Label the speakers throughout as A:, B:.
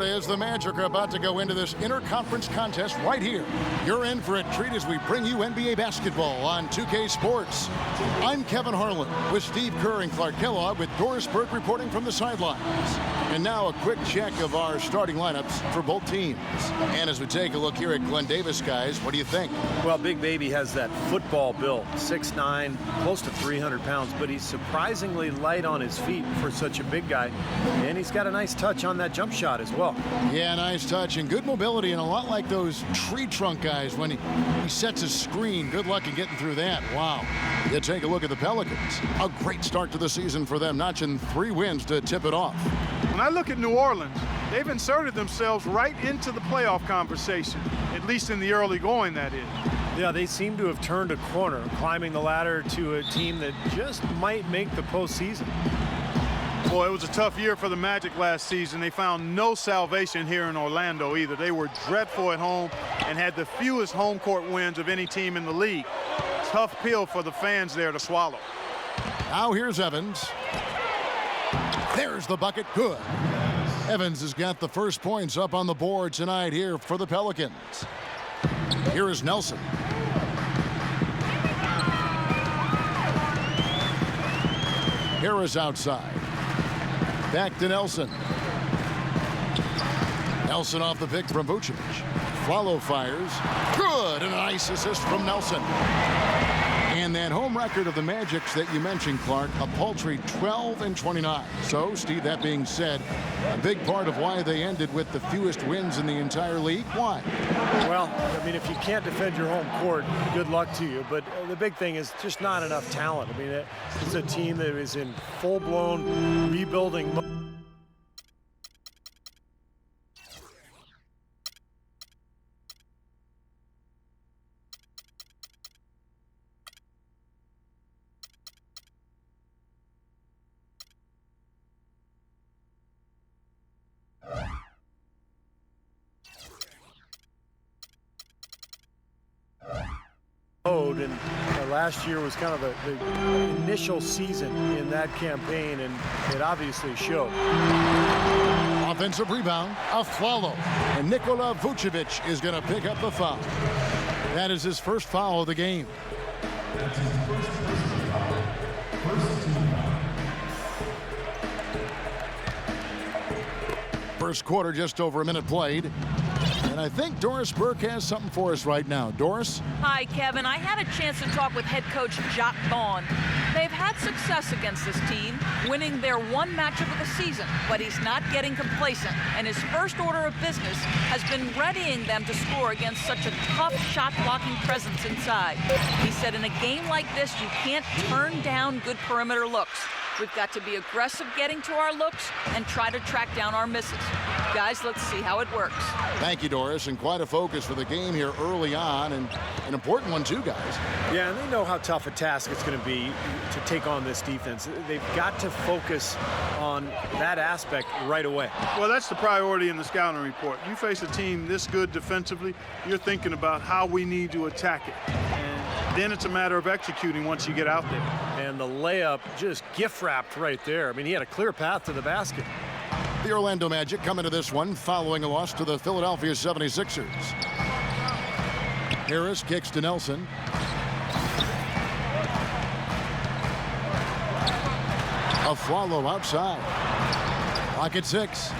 A: is. The Magic are about to go into this interconference contest right here. You're in for a treat as we bring you NBA basketball on 2K Sports. I'm Kevin Harlan with Steve Kerr and Clark Kellogg with Doris Burke reporting from the sidelines. And now a quick check of our starting lineups for both teams. And as we take a look here at Glenn Davis, guys, what do you think?
B: Well, Big Baby has that football build, 6'9", close to 300 pounds, but he's surprisingly light on his feet for such a big guy. And he's got a nice touch on that jump shot as well.
A: Yeah, nice touch and good mobility, and a lot like those tree trunk guys when he sets a screen. Good luck in getting through that. Wow. You take a look at the Pelicans. A great start to the season for them, notching 3 wins to tip it off.
C: When I look at New Orleans, they've inserted themselves right into the playoff conversation, at least in the early going, that is.
B: Yeah, they seem to have turned a corner, climbing the ladder to a team that just might make the postseason.
C: Boy, it was a tough year for the Magic last season. They found no salvation here in Orlando either. They were dreadful at home and had the fewest home court wins of any team in the league. Tough pill for the fans there to swallow.
A: Now here's Evans. There's the bucket. Good. Evans has got the first points up on the board tonight here for the Pelicans. Here is Nelson. Here is outside. Back to Nelson. Nelson off the pick from Vucevic. Follow fires. Good. And a nice assist from Nelson. And that home record of the Magic's that you mentioned, Clark, a paltry 12-29. So, Steve, that being said, a big part of why they ended with the fewest wins in the entire league. Why?
B: Well, I mean, if you can't defend your home court, good luck to you. But the big thing is just not enough talent. I mean, it's a team that is in full-blown rebuilding mode. And last year was kind of the initial season in that campaign, and it obviously showed.
A: Offensive rebound, Afflalo, and Nikola Vucevic is going to pick up the foul. That is his first foul of the game. First quarter, just over a minute played. And I think Doris Burke has something for us right now. Doris?
D: Hi, Kevin. I had a chance to talk with head coach Jacques Vaughn. They've had success against this team, winning their one matchup of the season, but he's not getting complacent, and his first order of business has been readying them to score against such a tough shot-blocking presence inside. He said in a game like this, you can't turn down good perimeter looks. We've got to be aggressive getting to our looks and try to track down our misses. Guys, let's see how it works.
A: Thank you, Doris, and quite a focus for the game here early on, and an important one too, guys.
B: Yeah, and they know how tough a task it's going to be to take on this defense. They've got to focus on that aspect right away.
C: Well, that's the priority in the scouting report. You face a team this good defensively, you're thinking about how we need to attack it. And then it's a matter of executing once you get out there.
B: And the layup just gift-wrapped right there. I mean, he had a clear path to the basket.
A: The Orlando Magic come into this one following a loss to the Philadelphia 76ers. Harris kicks to Nelson. Afflalo outside. Pocket 6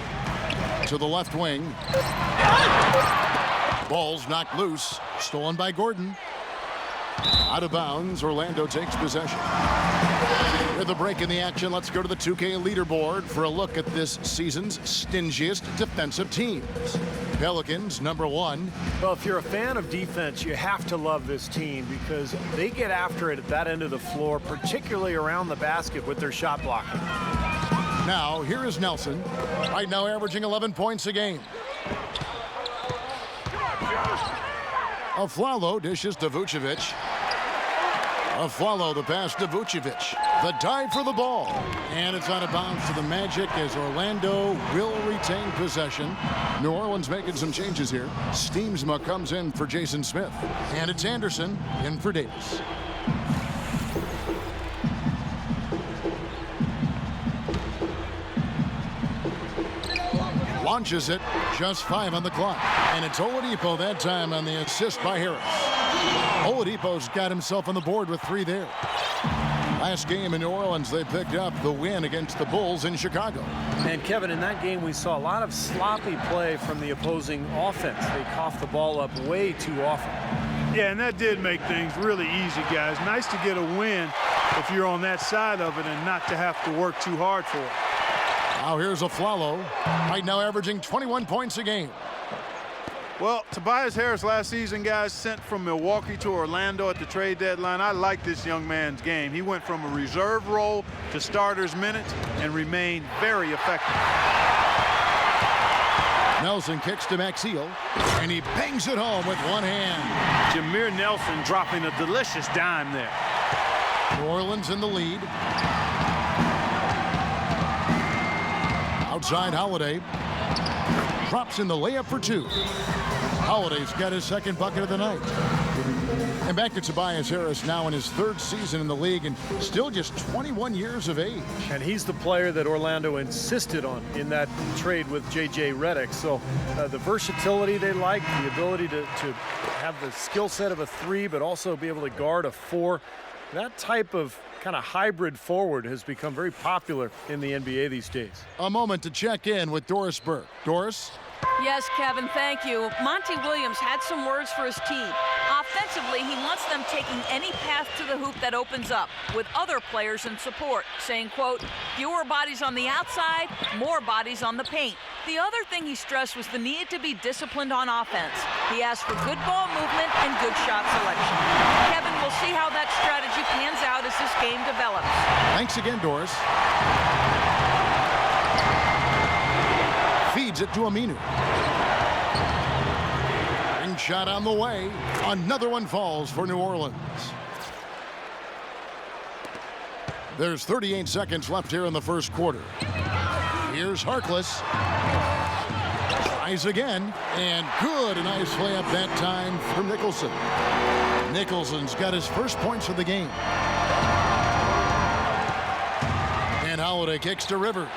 A: to the left wing. Ball's knocked loose. Stolen by Gordon. Out of bounds. Orlando takes possession. With a break in the action, let's go to the 2K leaderboard for a look at this season's stingiest defensive teams. Pelicans, #1.
B: Well, if you're a fan of defense, you have to love this team because they get after it at that end of the floor, particularly around the basket with their shot blocking.
A: Now, here is Nelson. Right now averaging 11 points a game. Afflalo dishes to Vucevic. Afflalo the pass to Vucevic. The dive for the ball. And it's out of bounds to the Magic as Orlando will retain possession. New Orleans making some changes here. Steamsma comes in for Jason Smith. And it's Anderson in for Davis. launches it. Just 5 on the clock. And it's Oladipo that time on the assist by Harris. Oladipo's got himself on the board with 3 there. Last game in New Orleans, they picked up the win against the Bulls in Chicago.
B: And Kevin, in that game, we saw a lot of sloppy play from the opposing offense. They coughed the ball up way too often.
C: Yeah, and that did make things really easy, guys. Nice to get a win if you're on that side of it and not to have to work too hard for it.
A: Now here's Aflalo, right now averaging 21 points a game.
C: Well, Tobias Harris last season, guys, sent from Milwaukee to Orlando at the trade deadline. I like this young man's game. He went from a reserve role to starter's minutes and remained very effective.
A: Nelson kicks to Maxiel, and he bangs it home with one hand.
C: Jameer Nelson dropping a delicious dime there.
A: New Orleans in the lead. Outside Holiday. Drops in the layup for 2. Holiday's got his second bucket of the night. And back to Tobias Harris now in his 3rd season in the league and still just 21 years of age.
B: And he's the player that Orlando insisted on in that trade with J.J. Redick. So the versatility they like, the ability to have the skill set of a 3, but also be able to guard a 4. That type of kind of hybrid forward has become very popular in the NBA these days.
A: A moment to check in with Doris Burke. Doris?
D: Yes, Kevin, thank you. Monty Williams had some words for his team. Offensively, he wants them taking any path to the hoop that opens up with other players in support, saying, quote, fewer bodies on the outside, more bodies on the paint. The other thing he stressed was the need to be disciplined on offense. He asked for good ball movement and good shot selection. Kevin, we'll see how that strategy pans out as this game develops.
A: Thanks again, Doris. Feeds it to Aminu. Ring shot on the way. Another one falls for New Orleans. There's 38 seconds left here in the first quarter. Here's Harkless. Tries again, and good. A nice layup that time from Nicholson. Nicholson's got his first points of the game. And Holiday kicks to Rivers.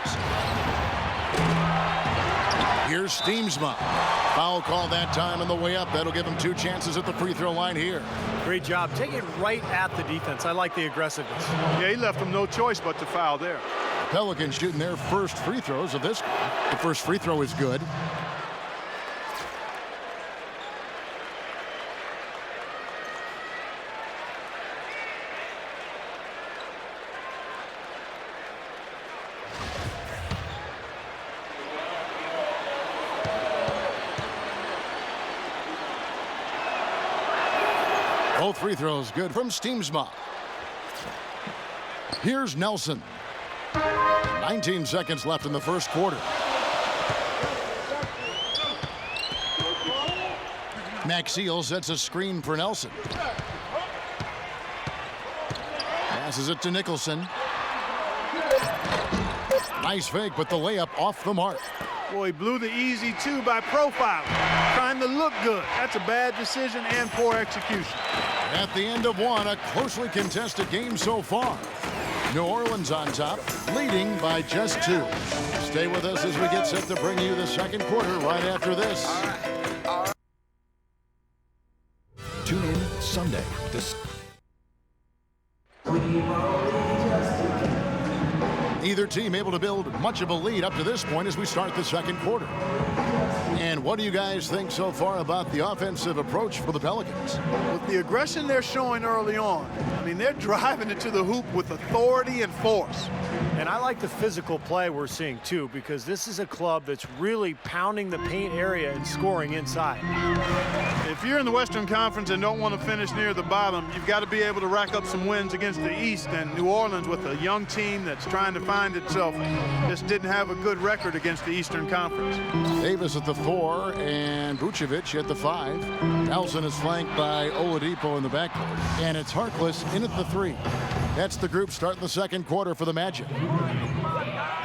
A: Here's Steamsma. Foul call that time on the way up. That'll give him 2 chances at the free throw line here.
B: Great job. Take it right at the defense. I like the aggressiveness.
C: Yeah, he left them no choice but to foul there.
A: Pelicans shooting their first free throws of this. The first free throw is good. Both free throws good from Steamsma. Here's Nelson. 19 seconds left in the first quarter. Maxiel sets a screen for Nelson. Passes it to Nicholson. Nice fake, but the layup off the mark.
C: Boy, he blew the easy 2 by profile. Trying to look good. That's a bad decision and poor execution.
A: At the end of one, a closely contested game so far. New Orleans on top, leading by just 2. Stay with us as we get set to bring you the second quarter right after this.
E: Tune in Sunday.
A: Neither team able to build much of a lead up to this point as we start the second quarter. And what do you guys think so far about the offensive approach for the Pelicans?
C: With the aggression they're showing early on, I mean, they're driving it to the hoop with authority and force.
B: And I like the physical play we're seeing, too, because this is a club that's really pounding the paint area and scoring inside.
C: If you're in the Western Conference and don't want to finish near the bottom, you've got to be able to rack up some wins against the East. And New Orleans, with a young team that's trying to find itself, just didn't have a good record against the Eastern Conference.
A: Davis at the 4 and Vucevic at the 5. Nelson is flanked by Oladipo in the backcourt. And it's Harkless in at the 3. That's the group starting the second quarter for the Magic.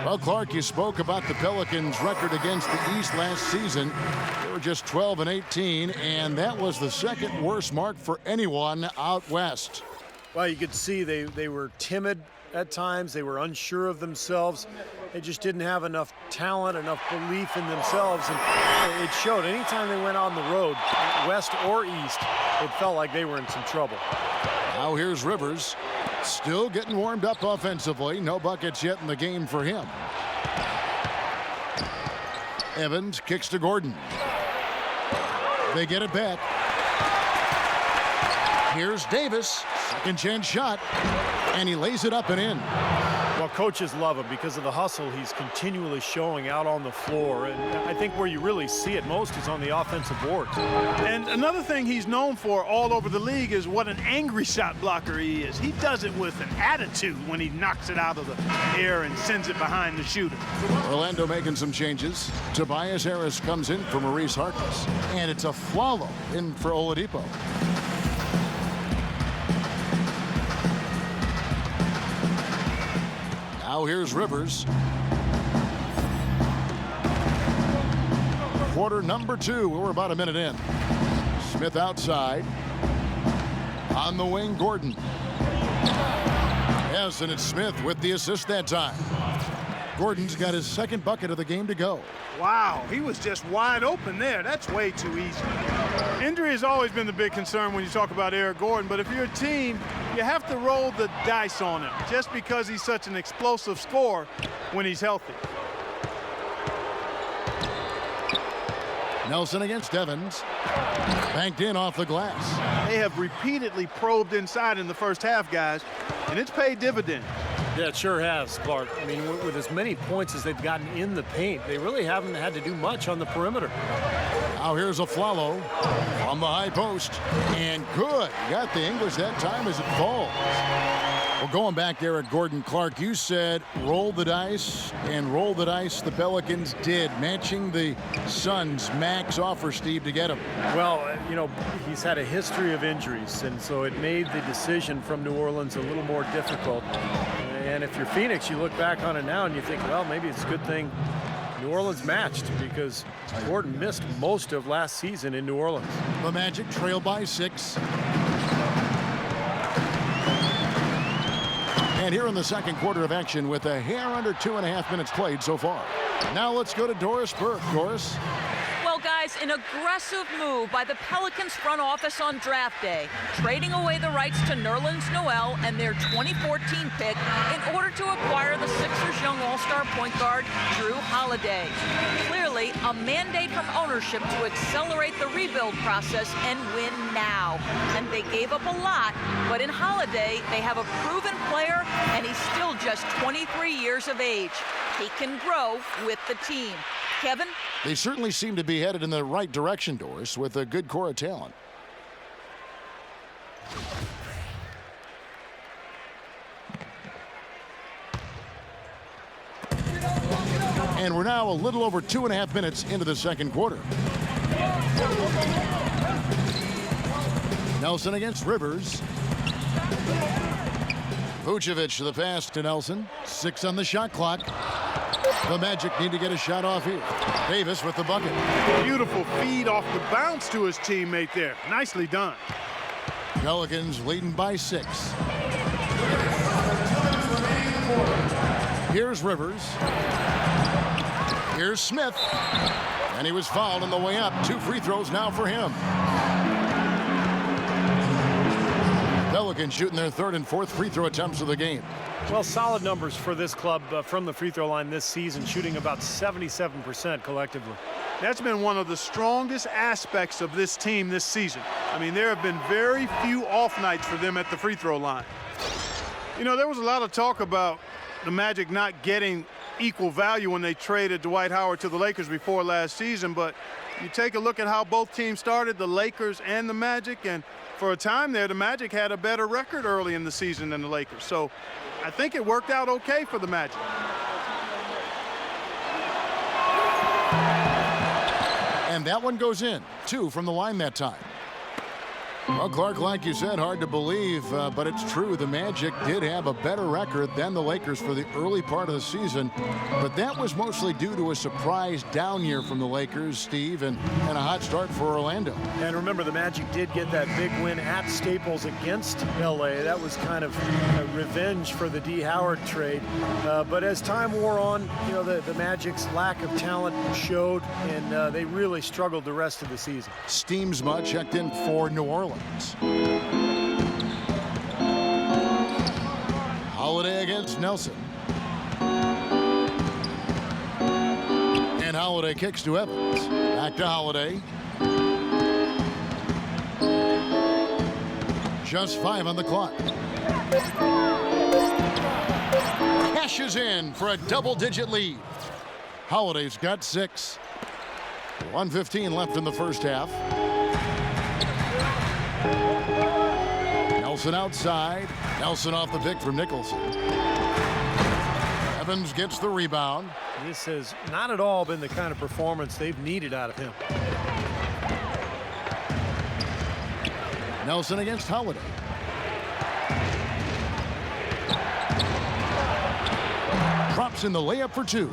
A: Well, Clark, you spoke about the Pelicans' record against the East last season. They were just 12-18, and that was the second worst mark for anyone out west.
B: Well, you could see they were timid at times. They were unsure of themselves. They just didn't have enough talent, enough belief in themselves, and it showed. Anytime they went on the road, west or east, it felt like they were in some trouble.
A: Now here's Rivers, still getting warmed up offensively. No buckets yet in the game for him. Evans kicks to Gordon. They get it back. Here's Davis, second chance shot, and he lays it up and in.
B: Well, coaches love him because of the hustle he's continually showing out on the floor. And I think where you really see it most is on the offensive boards.
C: And another thing he's known for all over the league is what an angry shot blocker he is. He does it with an attitude when he knocks it out of the air and sends it behind the shooter.
A: Orlando making some changes. Tobias Harris comes in for Maurice Harkless. And it's a Flalo in for Oladipo. Now here's Rivers. Quarter number 2. We're about a minute in. Smith outside. On the wing, Gordon. Yes, and it's Smith with the assist that time. Gordon's got his second bucket of the game to go.
C: Wow, he was just wide open there. That's way too easy. Injury has always been the big concern when you talk about Eric Gordon, but if you're a team, you have to roll the dice on him just because he's such an explosive scorer when he's healthy.
A: Nelson against Evans. Banked in off the glass.
C: They have repeatedly probed inside in the first half, guys, and it's paid dividends.
B: Yeah, it sure has, Clark. I mean, with as many points as they've gotten in the paint, they really haven't had to do much on the perimeter.
A: Now here's a Flalo on the high post. And good. Got the English that time as it falls. Well, going back there at Gordon, Clark, you said roll the dice, and roll the dice the Pelicans did, matching the Suns' max offer, Steve, to get him.
B: Well, you know, he's had a history of injuries, and so it made the decision from New Orleans a little more difficult. And if you're Phoenix, you look back on it now and you think, well, maybe it's a good thing New Orleans matched because Gordon missed most of last season in New Orleans.
A: The Magic trail by 6. And here in the second quarter of action with a hair under 2.5 minutes played so far. Now let's go to Doris Burke. Doris.
D: Well, guys, an aggressive move by the Pelicans front office on draft day, trading away the rights to Nerlens Noel and their 2014 pick in order to acquire the Sixers' young all-star point guard, Drew Holiday. Clearly, a mandate from ownership to accelerate the rebuild process and win now. And they gave up a lot, but in Holiday, they have a proven player, and he's still just 23 years of age. He can grow with the team. Kevin?
A: They certainly seem to be headed in the right direction, Doris, with a good core of talent. And we're now a little over 2.5 minutes into the second quarter. Nelson against Rivers. Vucevic to the pass to Nelson. 6 on the shot clock. The Magic need to get a shot off here. Davis with the bucket.
C: Beautiful feed off the bounce to his teammate there. Nicely done.
A: Pelicans leading by 6. Here's Rivers. Here's Smith. And he was fouled on the way up. 2 free throws now for him. Pelicans shooting their 3rd and 4th free throw attempts of the game.
B: Well, solid numbers for this club from the free throw line this season, shooting about 77% collectively.
C: That's been one of the strongest aspects of this team this season. I mean, there have been very few off nights for them at the free throw line. You know, there was a lot of talk about the Magic not getting equal value when they traded Dwight Howard to the Lakers before last season, but you take a look at how both teams started, the Lakers and the Magic, and for a time there, the Magic had a better record early in the season than the Lakers. So I think it worked out okay for the Magic.
A: And that one goes in. 2 from the line that time. Well, Clark, like you said, hard to believe, but it's true. The Magic did have a better record than the Lakers for the early part of the season, but that was mostly due to a surprise down year from the Lakers, Steve, and a hot start for Orlando.
B: And remember, the Magic did get that big win at Staples against L.A. That was kind of a revenge for the D. Howard trade. But as time wore on, you know, the Magic's lack of talent showed, and they really struggled the rest of the season.
A: Steamsma checked in for New Orleans. Holiday against Nelson. And Holiday kicks to Evans. Back to Holiday. Just 5 on the clock. Cashes in for a double-digit lead. Holiday's got 6. 1:15 left in the first half. Nelson outside. Nelson off the pick from Nicholson. Evans gets the rebound.
B: This has not at all been the kind of performance they've needed out of him.
A: Nelson against Holiday. Drops in the layup for 2.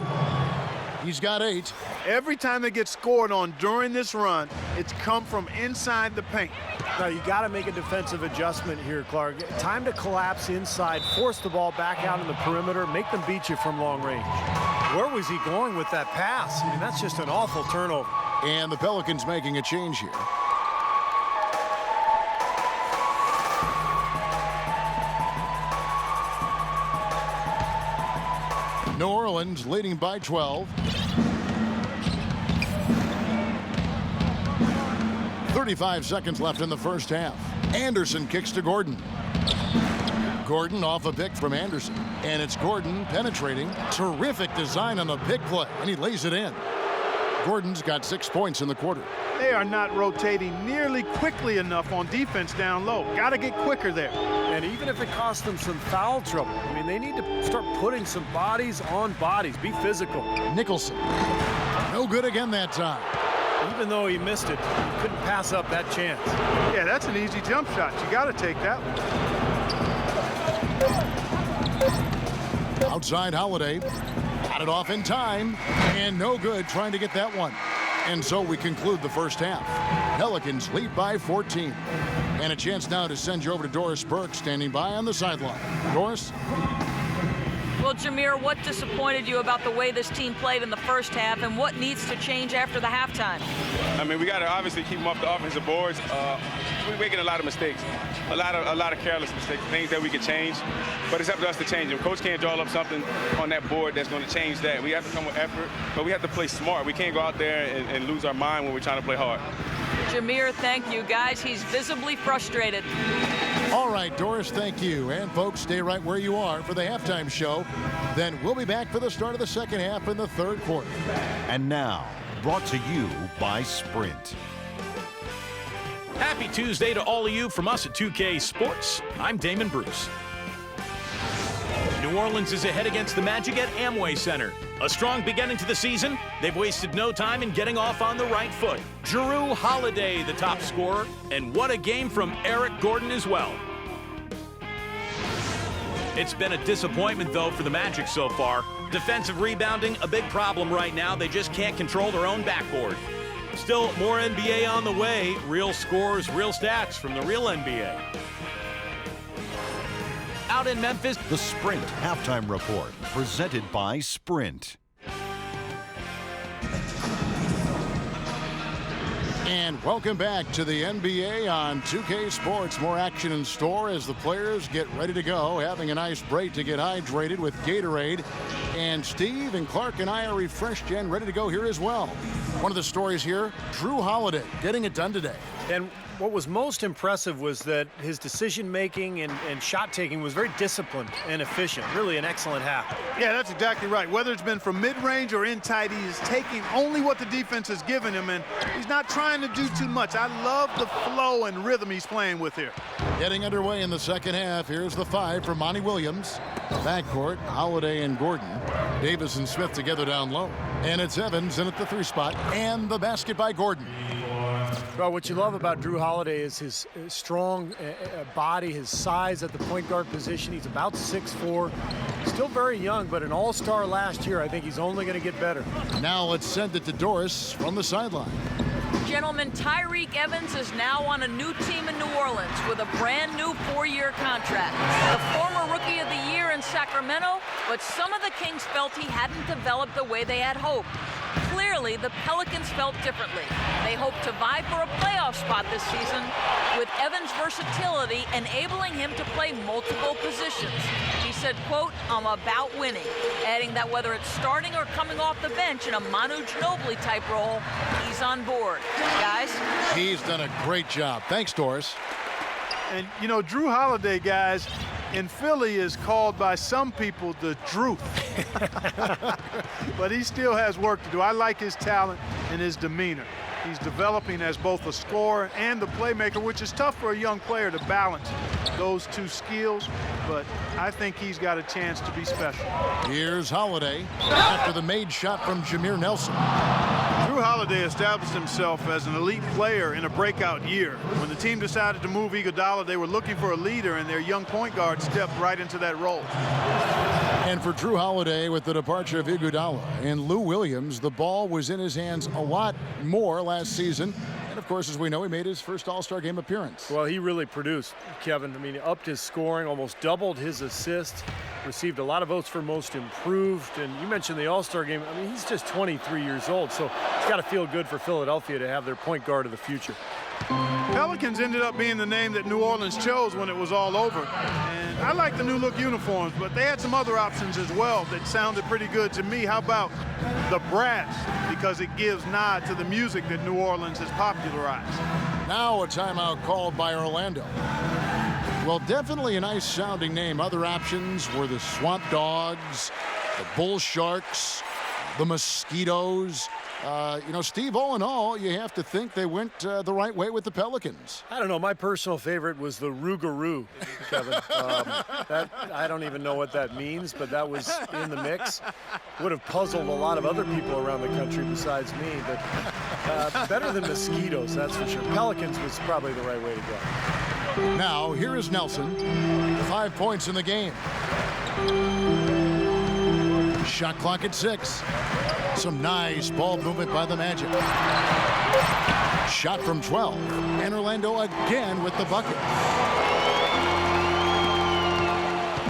A: He's got 8.
C: Every time they get scored on during this run, it's come from inside the paint.
B: Now, you got to make a defensive adjustment here, Clark. Time to collapse inside, force the ball back out in the perimeter, make them beat you from long range. Where was he going with that pass? I mean, that's just an awful turnover.
A: And the Pelicans making a change here. New Orleans leading by 12. 35 seconds left in the first half. Anderson kicks to Gordon. Gordon off a pick from Anderson. And it's Gordon penetrating. Terrific design on the pick play. And he lays it in. Gordon's got 6 points in the quarter.
C: They are not rotating nearly quickly enough on defense down low. Got to get quicker there.
B: And even if it costs them some foul trouble, I mean, they need to start putting some bodies on bodies. Be physical.
A: Nicholson. No good again that time.
B: Even though he missed it, he couldn't pass up that chance.
C: Yeah, that's an easy jump shot. You got to take that one.
A: Outside Holiday. Got it off in time. And no good trying to get that one. And so we conclude the first half. Pelicans lead by 14. And a chance now to send you over to Doris Burke standing by on the sideline. Doris?
D: Well, Jameer, what disappointed you about the way this team played in the first half, and what needs to change after the halftime?
F: I mean, we got to obviously keep them off the offensive boards. We're making a lot of mistakes, a lot of careless mistakes, things that we could change. But it's up to us to change them. Coach can't draw up something on that board that's going to change that. We have to come with effort, but we have to play smart. We can't go out there and lose our mind when we're trying to play hard.
D: Jameer, thank you, guys. He's visibly frustrated.
A: All right, Doris, thank you. And folks, stay right where you are for the halftime show. Then we'll be back for the start of the second half in the third quarter.
E: And now, brought to you by Sprint.
G: Happy Tuesday to all of you from us at 2K Sports. I'm Damon Bruce. New Orleans is ahead against the Magic at Amway Center. A strong beginning to the season. They've wasted no time in getting off on the right foot. Jrue Holiday, the top scorer. And what a game from Eric Gordon as well. It's been a disappointment, though, for the Magic so far. Defensive rebounding, a big problem right now. They just can't control their own backboard. Still, more NBA on the way. Real scores, real stats from the real NBA. Out in Memphis,
E: The Sprint Halftime Report, presented by Sprint.
A: And welcome back to the NBA on 2K Sports. More action in store as the players get ready to go, having a nice break to get hydrated with Gatorade. And Steve and Clark and I are refreshed and ready to go here as well. One of the stories here, Jrue Holiday getting it done today.
B: And what was most impressive was that his decision-making and shot-taking was very disciplined and efficient. Really an excellent half.
C: Yeah, that's exactly right. Whether it's been from mid-range or in tight, he is taking only what the defense has given him, and he's not trying to do too much. I love the flow and rhythm he's playing with here.
A: Getting underway in the second half. Here's the 5 for Monty Williams. Backcourt, Holiday and Gordon. Davis and Smith together down low. And it's Evans in at the 3 spot. And the basket by Gordon.
B: Well, what you love about Drew Holiday is his strong body, his size at the point guard position. He's about 6'4", still very young, but an all-star last year. I think he's only going to get better.
A: Now let's send it to Doris from the sideline.
D: Gentlemen, Tyreek Evans is now on a new team in New Orleans with a brand new 4-year contract. The former Rookie of the Year in Sacramento, but some of the Kings felt he hadn't developed the way they had hoped. Clearly, the Pelicans felt differently. They hope to vie for a playoff spot this season, with Evans' versatility enabling him to play multiple positions. He said, quote, "I'm about winning," adding that whether it's starting or coming off the bench in a Manu Ginobili type role, he's on board. Guys?
A: He's done a great job. Thanks, Doris.
C: And, you know, Drew Holiday, guys, in Philly is called by some people the Druth. But he still has work to do. I like his talent and his demeanor. He's developing as both a scorer and the playmaker, which is tough for a young player to balance those two skills, but I think he's got a chance to be special.
A: Here's Holiday after the made shot from Jameer Nelson.
C: Drew Holiday established himself as an elite player in a breakout year. When the team decided to move Iguodala, they were looking for a leader, and their young point guard stepped right into that role.
A: And for Drew Holiday, with the departure of Iguodala and Lou Williams, the ball was in his hands a lot more last season. And, of course, as we know, he made his first All-Star game appearance.
B: Well, he really produced, Kevin. I mean, he upped his scoring, almost doubled his assists, received a lot of votes for most improved. And you mentioned the All-Star game. I mean, he's just 23 years old, so it's got to feel good for Philadelphia to have their point guard of the future.
C: Pelicans ended up being the name that New Orleans chose when it was all over. And I like the new look uniforms, but they had some other options as well that sounded pretty good to me. How about the brass? Because it gives nod to the music that New Orleans has popularized.
A: Now a timeout called by Orlando. Well, definitely a nice sounding name. Other options were the Swamp Dogs, the Bull Sharks, the Mosquitoes. You know, Steve, all in all, you have to think they went the right way with the Pelicans.
B: I don't know. My personal favorite was the Rougarou, Kevin. I don't even know what that means, but that was in the mix. Would have puzzled a lot of other people around the country besides me, but better than Mosquitoes, that's for sure. Pelicans was probably the right way to go.
A: Now, here is Nelson. 5 points in the game. Shot clock at 6. Some nice ball movement by the Magic. Shot from 12. And Orlando again with the bucket.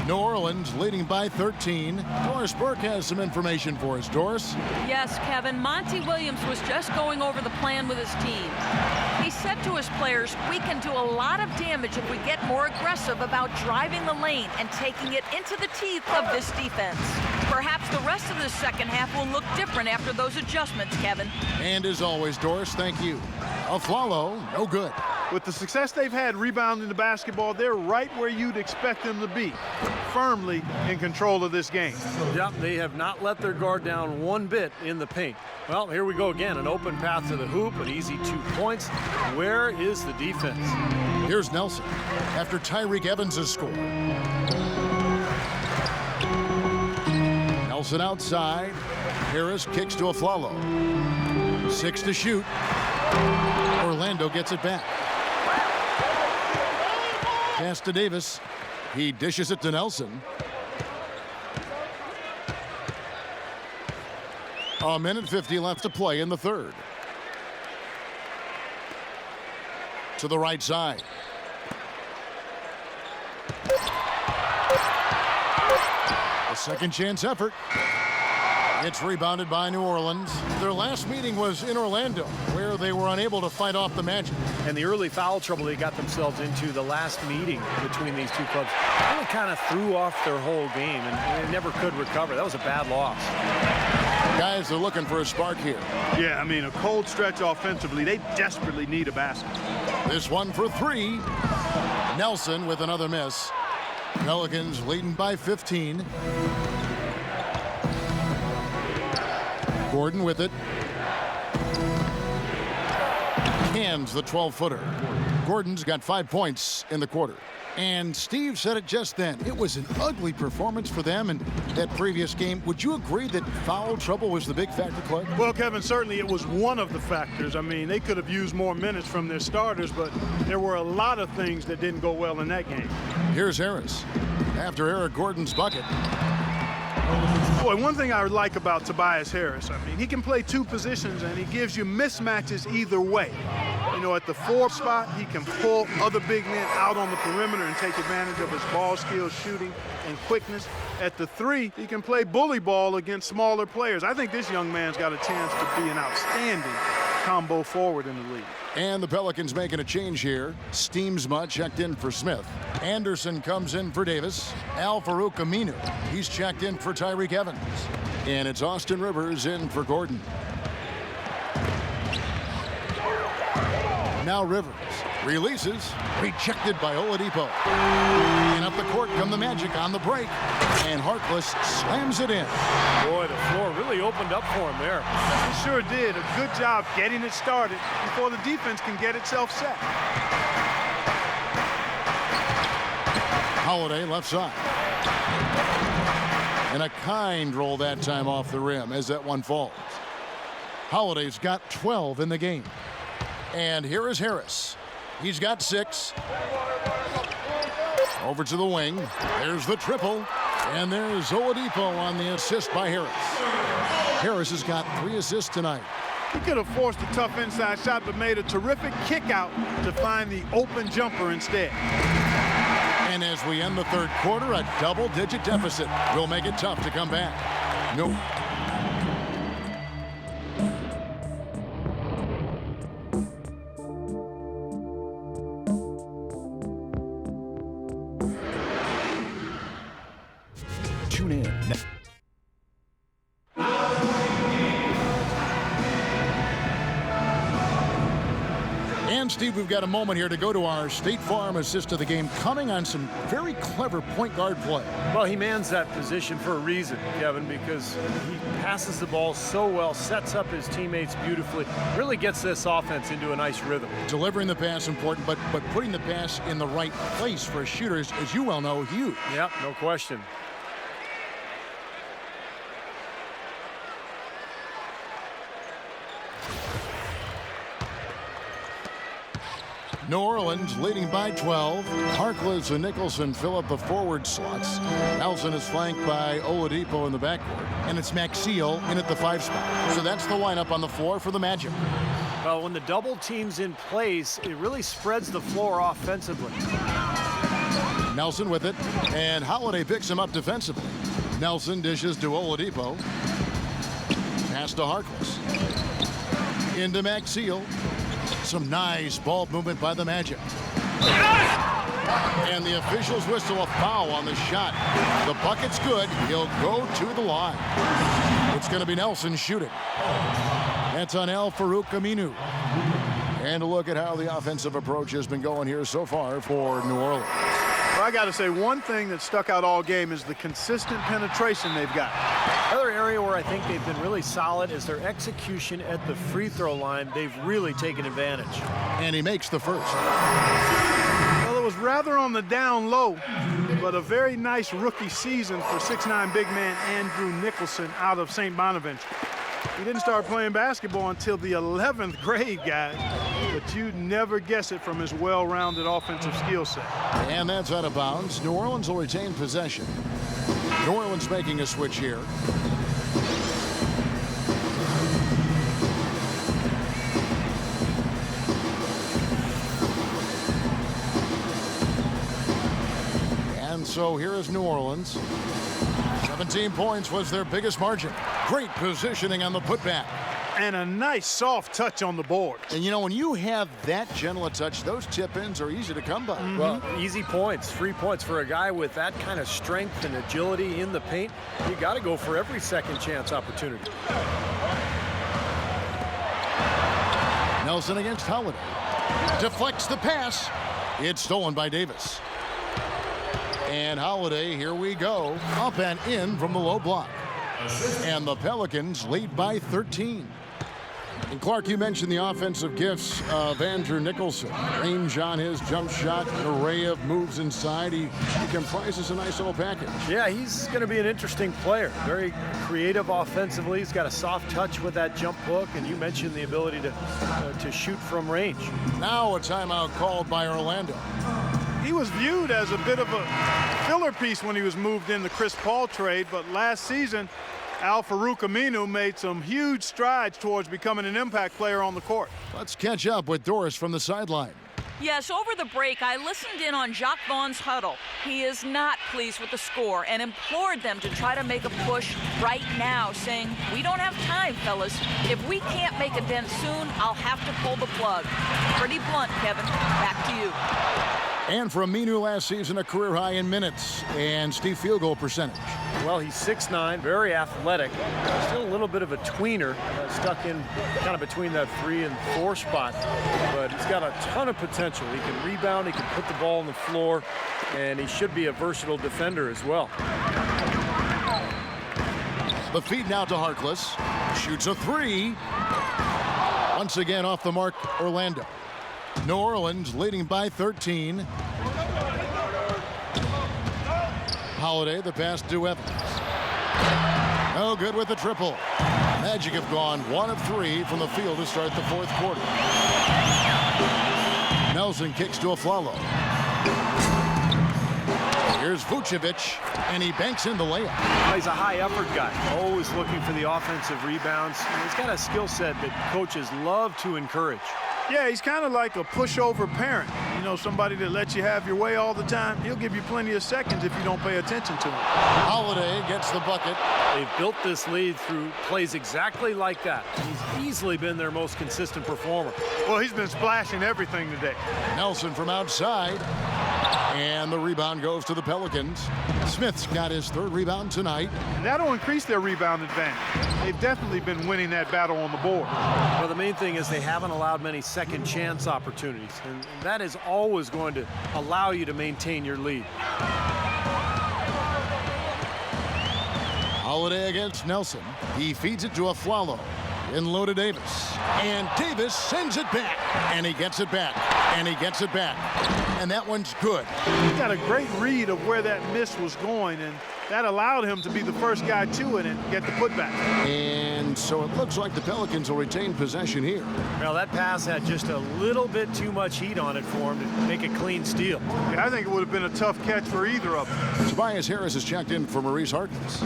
A: New Orleans leading by 13. Doris Burke has some information for us. Doris?
D: Yes, Kevin. Monty Williams was just going over the plan with his team. He said to his players, "We can do a lot of damage if we get more aggressive about driving the lane and taking it into the teeth of this defense." Perhaps the rest of the second half will look different after those adjustments, Kevin.
A: And as always, Doris, thank you. Aflalo, no good.
C: With the success they've had rebounding the basketball, they're right where you'd expect them to be, firmly in control of this game.
B: Yep, they have not let their guard down one bit in the paint. Well, here we go again. An open path to the hoop, an easy 2 points. Where is the defense?
A: Here's Nelson after Tyreek Evans' score. Nelson outside. Harris kicks to Aflalo. 6 to shoot. Orlando gets it back. Pass to Davis. He dishes it to Nelson. A minute 50 left to play in the third. To the right side. A second chance effort. It's rebounded by New Orleans. Their last meeting was in Orlando, where they were unable to fight off the Magic.
B: And the early foul trouble they got themselves into the last meeting between these two clubs really kind of threw off their whole game, and they never could recover. That was a bad loss.
A: Guys, they're looking for a spark here.
C: Yeah, I mean, a cold stretch offensively. They desperately need a basket.
A: This one for 3. Nelson with another miss. Pelicans leading by 15. Gordon with it. Hands the 12-footer. Gordon's got 5 points in the quarter. And Steve said it just then. It was an ugly performance for them in that previous game. Would you agree that foul trouble was the big factor, Clark?
C: Well, Kevin, certainly it was one of the factors. I mean, they could have used more minutes from their starters, but there were a lot of things that didn't go well in that game.
A: Here's Harris after Eric Gordon's bucket.
C: Boy, one thing I like about Tobias Harris, I mean, he can play 2 positions and he gives you mismatches either way. You know, at the 4 spot, he can pull other big men out on the perimeter and take advantage of his ball skills, shooting, and quickness. At the 3, he can play bully ball against smaller players. I think this young man's got a chance to be an outstanding combo forward in the league.
A: And the Pelicans making a change here. Steamsma checked in for Smith. Anderson comes in for Davis. Al-Farouq Aminu, he's checked in for Tyreek Evans. And it's Austin Rivers in for Gordon. Now Rivers releases, rejected by Oladipo. And up the court come the Magic on the break. And Harkless slams it in.
B: Boy, the floor really opened up for him there.
C: He sure did. A good job getting it started before the defense can get itself set.
A: Holiday left side. And a kind roll that time off the rim as that one falls. Holiday's got 12 in the game. And here is Harris. He's got 6. Over to the wing. There's the triple. And there's Oladipo on the assist by Harris. Harris has got 3 assists tonight.
C: He could have forced a tough inside shot, but made a terrific kick out to find the open jumper instead.
A: And as we end the 3rd quarter, a double-digit deficit will make it tough to come back. Nope.
E: Tune in.
A: And Steve, we've got a moment here to go to our State Farm assist of the game, coming on some very clever point guard play.
B: Well, he mans that position for a reason, Kevin, because he passes the ball so well, sets up his teammates beautifully, really gets this offense into a nice rhythm.
A: Delivering the pass important, but putting the pass in the right place for shooters, as you well know, huge.
B: Yep, no question.
A: New Orleans leading by 12. Harkless and Nicholson fill up the forward slots. Nelson is flanked by Oladipo in the backcourt. And it's Maxiel in at the 5 spot. So that's the lineup on the floor for the Magic.
B: Well, when the double team's in place, it really spreads the floor offensively.
A: Nelson with it. And Holiday picks him up defensively. Nelson dishes to Oladipo. Pass to Harkless. Into Maxiel. Some nice ball movement by the Magic. And the officials whistle a foul on the shot. The bucket's good. He'll go to the line. It's going to be Nelson shooting. That's on Al-Farouq Aminu. And a look at how the offensive approach has been going here so far for New Orleans.
C: Well, I got to say, one thing that stuck out all game is the consistent penetration they've got.
B: Another area where I think they've been really solid is their execution at the free throw line. They've really taken advantage.
A: And he makes the first.
C: Well, it was rather on the down low, but a very nice rookie season for 6'9" big man Andrew Nicholson out of St. Bonaventure. He didn't start playing basketball until the 11th grade, guys, but you'd never guess it from his well-rounded offensive skill set.
A: And that's out of bounds. New Orleans will retain possession. New Orleans making a switch here. And so here is New Orleans. 17 points was their biggest margin. Great positioning on the putback.
C: And a nice soft touch on the board.
A: And you know, when you have that gentle a touch, those tip-ins are easy to come by.
B: Well, easy points, free points for a guy with that kind of strength and agility in the paint. You got to go for every second chance opportunity.
A: Nelson against Holiday. Deflects the pass. It's stolen by Davis. And Holiday, here we go, up and in from the low block. And the Pelicans lead by 13. And Clark, you mentioned the offensive gifts of Andrew Nicholson. Range on his jump shot, an array of moves inside. He comprises a nice little package.
B: Yeah, he's going to be an interesting player. Very creative offensively. He's got a soft touch with that jump hook, and you mentioned the ability to shoot from range.
A: Now a timeout called by Orlando.
C: He was viewed as a bit of a filler piece when he was moved in the Chris Paul trade, but last season, Al-Farouq Aminu made some huge strides towards becoming an impact player on the court.
A: Let's catch up with Doris from the sideline.
D: Yes, over the break, I listened in on Jacques Vaughn's huddle. He is not pleased with the score and implored them to try to make a push right now, saying, "We don't have time, fellas. If we can't make a dent soon, I'll have to pull the plug." Pretty blunt, Kevin. Back to you.
A: And for Aminu last season, a career high in minutes and Steve field goal percentage.
B: Well, he's 6'9", very athletic. Still a little bit of a tweener, stuck in kind of between that 3 and 4 spot. But he's got a ton of potential. He can rebound, he can put the ball on the floor, and he should be a versatile defender as well.
A: The feed now to Harkless. Shoots a 3. Once again off the mark, Orlando. New Orleans leading by 13. Holiday, the pass to Evans. No good with the triple. Magic have gone 1 of 3 from the field to start the fourth quarter. Nelson kicks to Aflalo. Here's Vucevic, and he banks in the layup.
B: He's a high-effort guy, always looking for the offensive rebounds. He's got a skill set that coaches love to encourage.
C: Yeah, he's kind of like a pushover parent. You know, somebody that lets you have your way all the time. He'll give you plenty of seconds if you don't pay attention to him.
A: Holiday gets the bucket.
B: They've built this lead through plays exactly like that. He's easily been their most consistent performer.
C: Well, he's been splashing everything today.
A: Nelson from outside. And the rebound goes to the Pelicans. Smith's got his 3rd rebound tonight.
C: And that'll increase their rebound advantage. They've definitely been winning that battle on the board.
B: Well, the main thing is they haven't allowed many second chance opportunities, and that is always going to allow you to maintain your lead.
A: Holiday against Nelson. He feeds it to Aflalo. In low to Davis. And Davis sends it back. And he gets it back. And he gets it back. And that one's good.
C: He got a great read of where that miss was going, and that allowed him to be the first guy to it and get the putback.
A: And so it looks like the Pelicans will retain possession here.
B: Well, that pass had just a little bit too much heat on it for him to make a clean steal.
C: Yeah, I think it would have been a tough catch for either of them.
A: Tobias Harris is checked in for Maurice Harkless.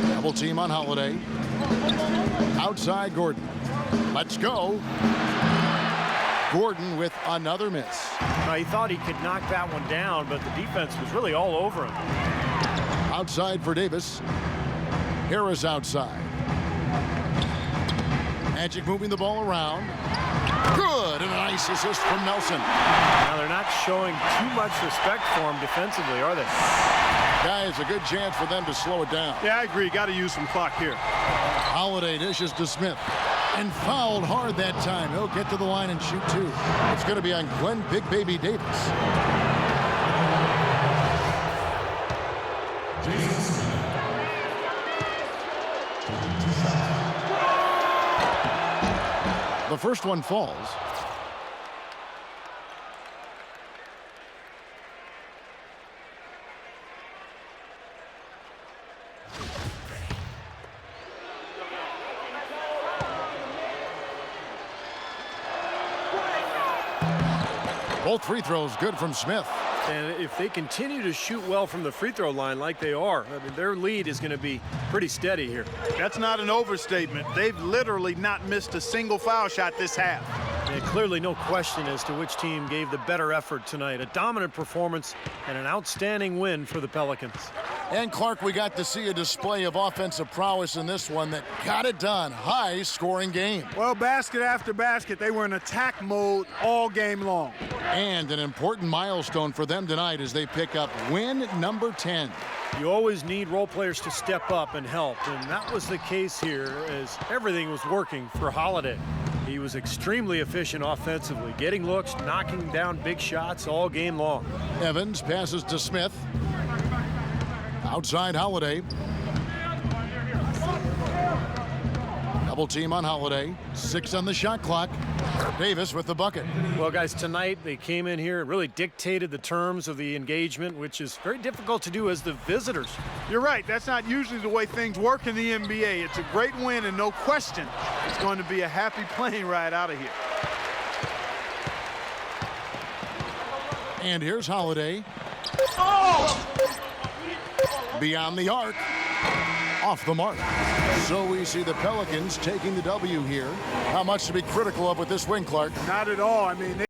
A: Double team on Holiday. Outside Gordon. Let's go. Gordon with another miss.
B: He thought he could knock that one down, but the defense was really all over him.
A: Outside for Davis. Harris outside. Magic moving the ball around. Good, and a nice assist from Nelson.
B: Now they're not showing too much respect for him defensively, are they?
A: Guys, a good chance for them to slow it down.
C: Yeah, I agree. Got to use some clock here.
A: Holiday dishes to Smith. And fouled hard that time. He'll get to the line and shoot 2. It's going to be on Glenn Big Baby Davis. The first one falls. Both free throws good from Smith.
B: And if they continue to shoot well from the free throw line like they are, I mean, their lead is going to be pretty steady here.
C: That's not an overstatement. They've literally not missed a single foul shot this half.
B: And clearly no question as to which team gave the better effort tonight. A dominant performance and an outstanding win for the Pelicans.
A: And Clark, we got to see a display of offensive prowess in this one that got it done. High scoring game.
C: Well, basket after basket, they were in attack mode all game long.
A: And an important milestone for them tonight as they pick up win number 10.
B: You always need role players to step up and help, and that was the case here as everything was working for Holiday. He was extremely efficient offensively, getting looks, knocking down big shots all game long.
A: Evans passes to Smith. Outside Holiday. Double team on Holiday. 6 on the shot clock. Davis with the bucket.
B: Well, guys, tonight they came in here and really dictated the terms of the engagement, which is very difficult to do as the visitors.
C: You're right. That's not usually the way things work in the NBA. It's a great win, and no question, it's going to be a happy plane ride out of here.
A: And here's Holiday. Beyond the arc. Off the mark. So we see the Pelicans taking the W here. How much to be critical of with this win, Clark?
C: Not at all. I mean,